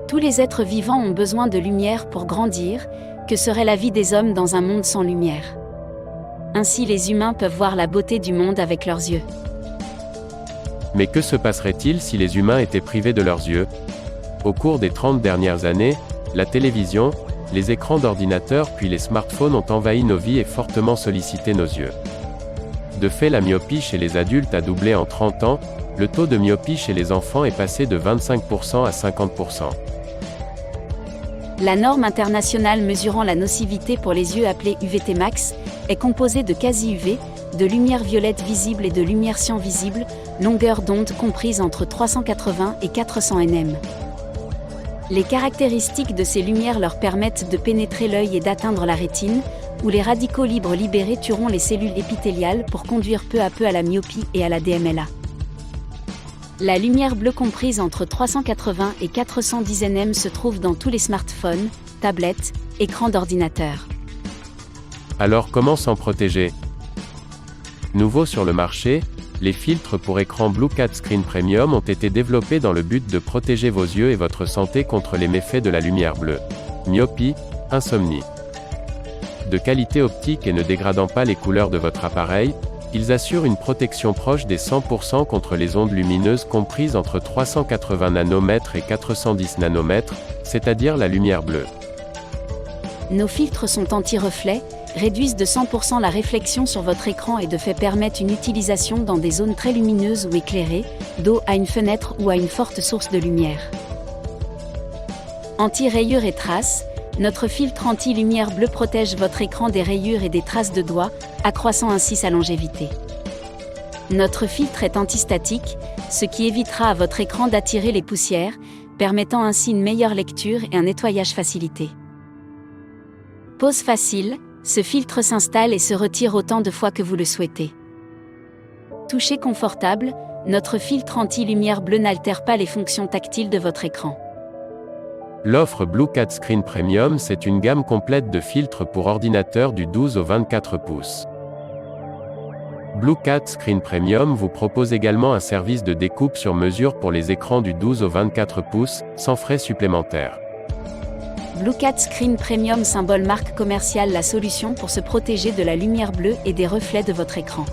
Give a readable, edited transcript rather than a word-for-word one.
Tous les êtres vivants ont besoin de lumière pour grandir. Que serait la vie des hommes dans un monde sans lumière? Ainsi les humains peuvent voir la beauté du monde avec leurs yeux. Mais que se passerait-il si les humains étaient privés de leurs yeux? Au cours des 30 dernières années, la télévision, les écrans d'ordinateur puis les smartphones ont envahi nos vies et fortement sollicité nos yeux. De fait, la myopie chez les adultes a doublé en 30 ans, le taux de myopie chez les enfants est passé de 25% à 50%. La norme internationale mesurant la nocivité pour les yeux appelée UVT max est composée de quasi-UV, de lumière violette visible et de lumière cyan visible, longueur d'onde comprise entre 380 et 400 nm. Les caractéristiques de ces lumières leur permettent de pénétrer l'œil et d'atteindre la rétine, où les radicaux libres libérés tueront les cellules épithéliales pour conduire peu à peu à la myopie et à la DMLA. La lumière bleue comprise entre 380 et 410 nm se trouve dans tous les smartphones, tablettes, écrans d'ordinateur. Alors comment s'en protéger? Nouveau sur le marché, les filtres pour écran BlueCat Screen Premium ont été développés dans le but de protéger vos yeux et votre santé contre les méfaits de la lumière bleue. Myopie, insomnie. De qualité optique et ne dégradant pas les couleurs de votre appareil, ils assurent une protection proche des 100% contre les ondes lumineuses comprises entre 380 nanomètres et 410 nanomètres, c'est-à-dire la lumière bleue. Nos filtres sont anti-reflets, réduisent de 100% la réflexion sur votre écran et de fait permettent une utilisation dans des zones très lumineuses ou éclairées, dos à une fenêtre ou à une forte source de lumière. Anti-rayures et traces, notre filtre anti-lumière bleue protège votre écran des rayures et des traces de doigts, accroissant ainsi sa longévité. Notre filtre est antistatique, ce qui évitera à votre écran d'attirer les poussières, permettant ainsi une meilleure lecture et un nettoyage facilité. Pose facile, ce filtre s'installe et se retire autant de fois que vous le souhaitez. Toucher confortable, notre filtre anti-lumière bleue n'altère pas les fonctions tactiles de votre écran. L'offre BlueCat Screen Premium, c'est une gamme complète de filtres pour ordinateur du 12 au 24 pouces. BlueCat Screen Premium vous propose également un service de découpe sur mesure pour les écrans du 12 au 24 pouces, sans frais supplémentaires. BlueCat Screen Premium symbole marque commerciale, la solution pour se protéger de la lumière bleue et des reflets de votre écran.